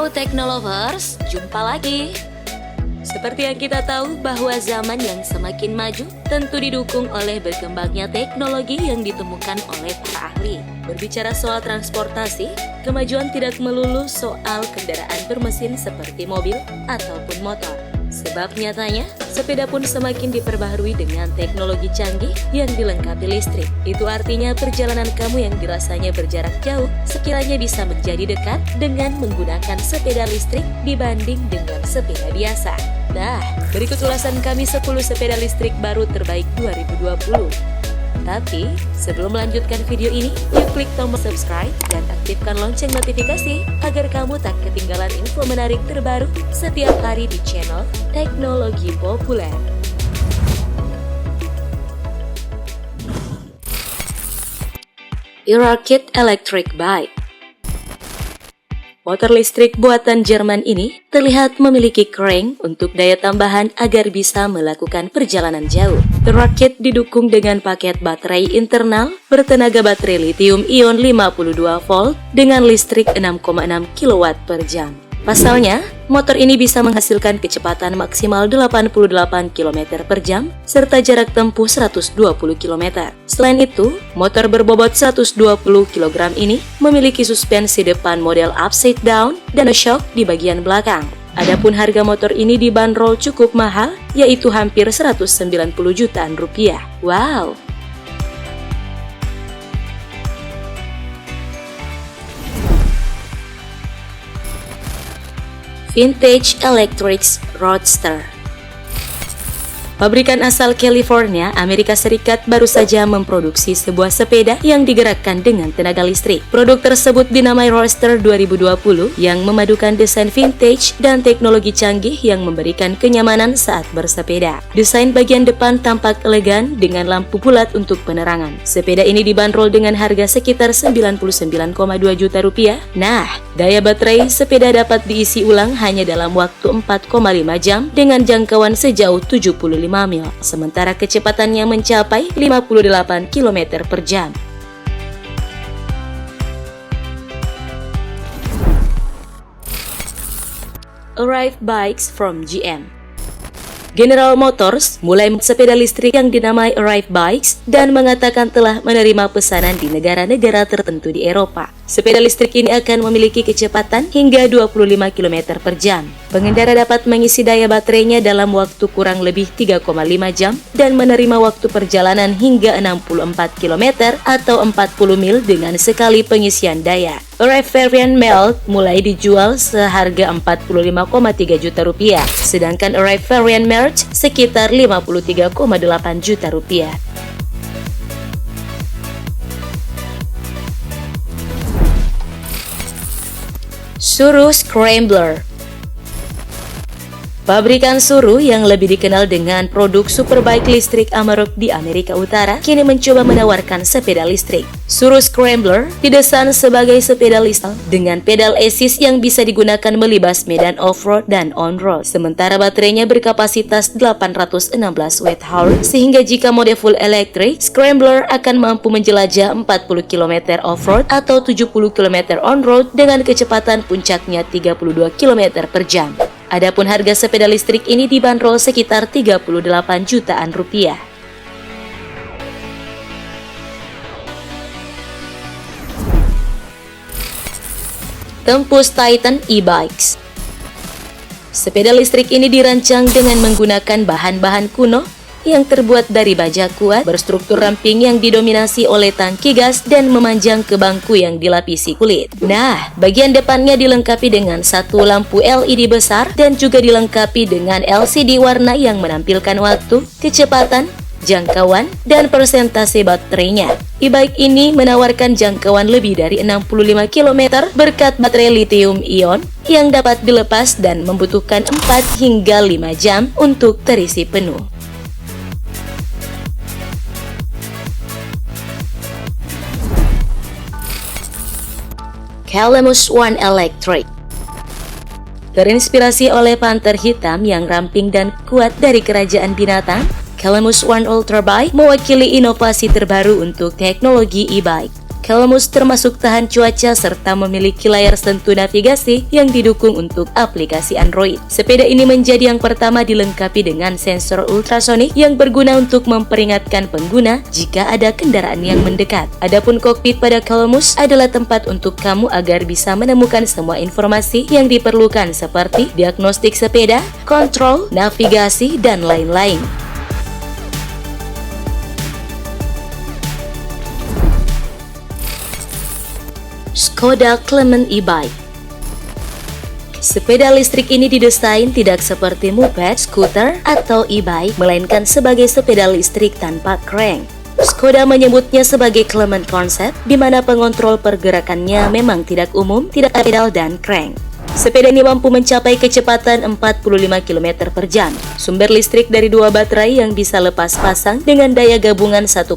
Halo Teknolovers, jumpa lagi. Seperti yang kita tahu bahwa zaman yang semakin maju tentu didukung oleh berkembangnya teknologi yang ditemukan oleh para ahli. Berbicara soal transportasi, kemajuan tidak melulu soal kendaraan bermesin seperti mobil ataupun motor. Sebab nyatanya, sepeda pun semakin diperbaharui dengan teknologi canggih yang dilengkapi listrik. Itu artinya perjalanan kamu yang dirasanya berjarak jauh sekiranya bisa menjadi dekat dengan menggunakan sepeda listrik dibanding dengan sepeda biasa. Nah, berikut ulasan kami 10 sepeda listrik baru terbaik 2020. Tapi, sebelum melanjutkan video ini, yuk klik tombol subscribe dan aktifkan lonceng notifikasi agar kamu tak ketinggalan info menarik terbaru setiap hari di channel Teknologi Populer. E-Rocket Electric Bike. Motor listrik buatan Jerman ini terlihat memiliki crank untuk daya tambahan agar bisa melakukan perjalanan jauh. The Rocket didukung dengan paket baterai internal bertenaga baterai lithium-ion 52 volt dengan listrik 6,6 kW per jam. Pasalnya, motor ini bisa menghasilkan kecepatan maksimal 88 km per jam serta jarak tempuh 120 km. Selain itu, motor berbobot 120 kg ini memiliki suspensi depan model upside down dan shock di bagian belakang. Adapun harga motor ini dibanderol cukup mahal, yaitu hampir 190 jutaan rupiah. Wow! Vintage Electric Roadster. Pabrikan asal California, Amerika Serikat baru saja memproduksi sebuah sepeda yang digerakkan dengan tenaga listrik. Produk tersebut dinamai Roadster 2020 yang memadukan desain vintage dan teknologi canggih yang memberikan kenyamanan saat bersepeda. Desain bagian depan tampak elegan dengan lampu bulat untuk penerangan. Sepeda ini dibanderol dengan harga sekitar 99,2 juta rupiah. Nah, daya baterai sepeda dapat diisi ulang hanya dalam waktu 4,5 jam dengan jangkauan sejauh 75 mil, sementara kecepatannya mencapai 58 km per jam. Arrive Bikes from GM. General Motors mulai sepeda listrik yang dinamai Arrive Bikes dan mengatakan telah menerima pesanan di negara-negara tertentu di Eropa. Sepeda listrik ini akan memiliki kecepatan hingga 25 km per jam. Pengendara dapat mengisi daya baterainya dalam waktu kurang lebih 3,5 jam dan menerima waktu perjalanan hingga 64 km atau 40 mil dengan sekali pengisian daya. Arrive Variant Melt mulai dijual seharga 45,3 juta rupiah, sedangkan Arrive Variant Merge sekitar 53,8 juta rupiah. Tsuru Scrambler. Pabrikan Tsuru yang lebih dikenal dengan produk superbike listrik Amarok di Amerika Utara kini mencoba menawarkan sepeda listrik. Tsuru Scrambler didesain sebagai sepeda listrik dengan pedal assist yang bisa digunakan melibas medan off-road dan on-road. Sementara baterainya berkapasitas 816 Wh sehingga jika mode full electric, Scrambler akan mampu menjelajah 40 km off-road atau 70 km on-road dengan kecepatan puncaknya 32 km per jam. Adapun harga sepeda listrik ini dibanderol sekitar 38 jutaan rupiah. Tempus Titan e-bikes. Sepeda listrik ini dirancang dengan menggunakan bahan-bahan kuno yang terbuat dari baja kuat, berstruktur ramping yang didominasi oleh tangki gas dan memanjang ke bangku yang dilapisi kulit. Nah, bagian depannya dilengkapi dengan satu lampu LED besar dan juga dilengkapi dengan LCD warna yang menampilkan waktu, kecepatan, jangkauan, dan persentase baterainya. E-bike ini menawarkan jangkauan lebih dari 65 km berkat baterai lithium-ion yang dapat dilepas dan membutuhkan 4 hingga 5 jam untuk terisi penuh. Calamus One Electric. Terinspirasi oleh panter hitam yang ramping dan kuat dari kerajaan binatang, Calamus One Ultra Bike mewakili inovasi terbaru untuk teknologi e-bike. Calamus termasuk tahan cuaca serta memiliki layar sentuh navigasi yang didukung untuk aplikasi Android. Sepeda ini menjadi yang pertama dilengkapi dengan sensor ultrasonik yang berguna untuk memperingatkan pengguna jika ada kendaraan yang mendekat. Adapun kokpit pada Calamus adalah tempat untuk kamu agar bisa menemukan semua informasi yang diperlukan seperti diagnostik sepeda, kontrol, navigasi, dan lain-lain. Škoda Clement e-bike. Sepeda listrik ini didesain tidak seperti moped, skuter, atau e-bike, melainkan sebagai sepeda listrik tanpa crank. Škoda menyebutnya sebagai Clement Concept, di mana pengontrol pergerakannya memang tidak umum, tidak ada pedal dan crank. Sepeda ini mampu mencapai kecepatan 45 km per jam. Sumber listrik dari 2 baterai yang bisa lepas pasang dengan daya gabungan 1,25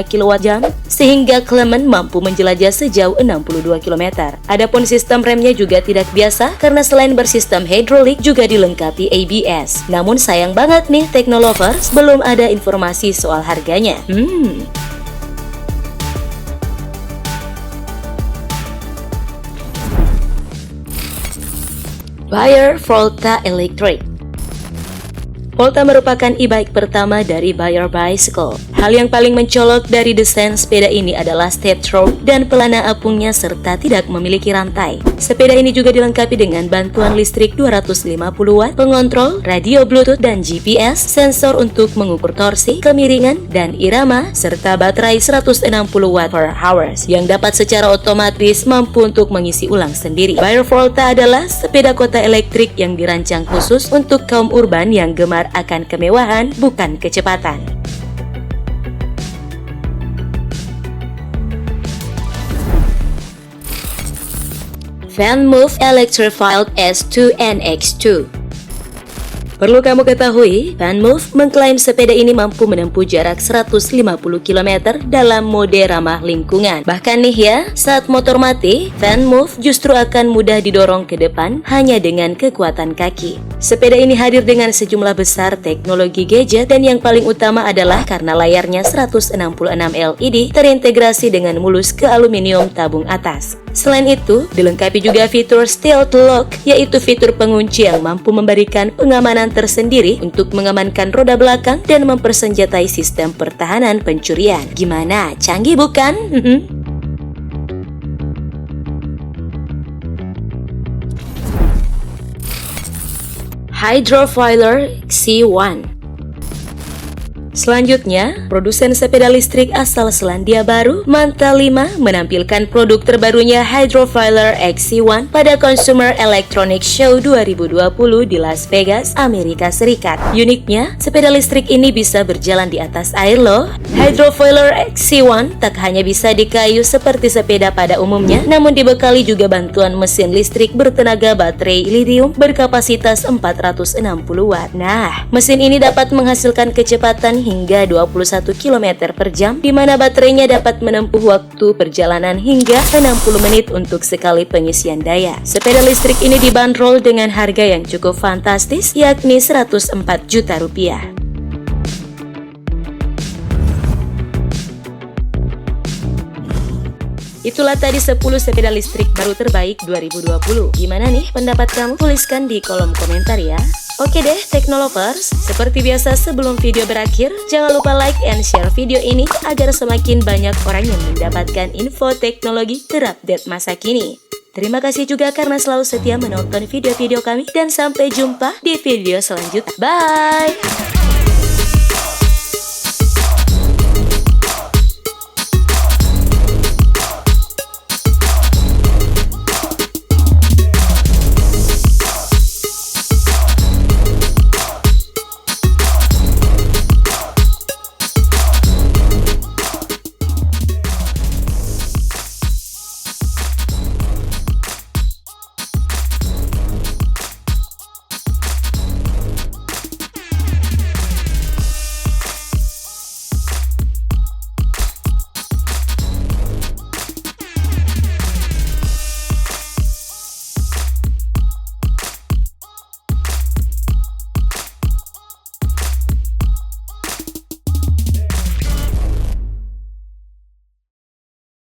kWh, sehingga Clement mampu menjelajah sejauh 62 km. Adapun sistem remnya juga tidak biasa karena selain bersistem hidrolik juga dilengkapi ABS. Namun sayang banget nih Teknolovers, belum ada informasi soal harganya. Bayer Volta Electric. Volta merupakan e-bike pertama dari Bayer Bicycle. Hal yang paling mencolok dari desain sepeda ini adalah step stroke dan pelana apungnya serta tidak memiliki rantai. Sepeda ini juga dilengkapi dengan bantuan listrik 250 watt, pengontrol, radio Bluetooth dan GPS, sensor untuk mengukur torsi, kemiringan, dan irama, serta baterai 160 watt per hours yang dapat secara otomatis mampu untuk mengisi ulang sendiri. Bayer Volta adalah sepeda kota elektrik yang dirancang khusus untuk kaum urban yang gemar akan kemewahan, bukan kecepatan. VanMoof Electrified S2 NX2. Perlu kamu ketahui, VanMoof mengklaim sepeda ini mampu menempuh jarak 150 km dalam mode ramah lingkungan. Bahkan nih ya, saat motor mati, VanMoof justru akan mudah didorong ke depan hanya dengan kekuatan kaki. Sepeda ini hadir dengan sejumlah besar teknologi gadget dan yang paling utama adalah karena layarnya 166 LED terintegrasi dengan mulus ke aluminium tabung atas. Selain itu, dilengkapi juga fitur Stealth Lock, yaitu fitur pengunci yang mampu memberikan pengamanan tersendiri untuk mengamankan roda belakang dan mempersenjatai sistem pertahanan pencurian. Gimana? Canggih bukan? Hydrofoiler XC1. Selanjutnya, produsen sepeda listrik asal Selandia Baru, Manta 5, menampilkan produk terbarunya Hydrofoiler XC1 pada Consumer Electronics Show 2020 di Las Vegas, Amerika Serikat. Uniknya, sepeda listrik ini bisa berjalan di atas air loh. Hydrofoiler XC1 tak hanya bisa dikayu seperti sepeda pada umumnya, namun dibekali juga bantuan mesin listrik bertenaga baterai lithium berkapasitas 460 watt. Nah, mesin ini dapat menghasilkan kecepatan hingga 21 km per jam, di mana baterainya dapat menempuh waktu perjalanan hingga 60 menit untuk sekali pengisian daya. Sepeda listrik ini dibanderol dengan harga yang cukup fantastis, yakni 104 juta rupiah. Itulah tadi 10 sepeda listrik baru terbaik 2020. Gimana nih pendapat kamu? Tuliskan di kolom komentar ya. Oke deh Teknolovers, seperti biasa sebelum video berakhir, jangan lupa like and share video ini agar semakin banyak orang yang mendapatkan info teknologi terupdate masa kini. Terima kasih juga karena selalu setia menonton video-video kami dan sampai jumpa di video selanjutnya. Bye!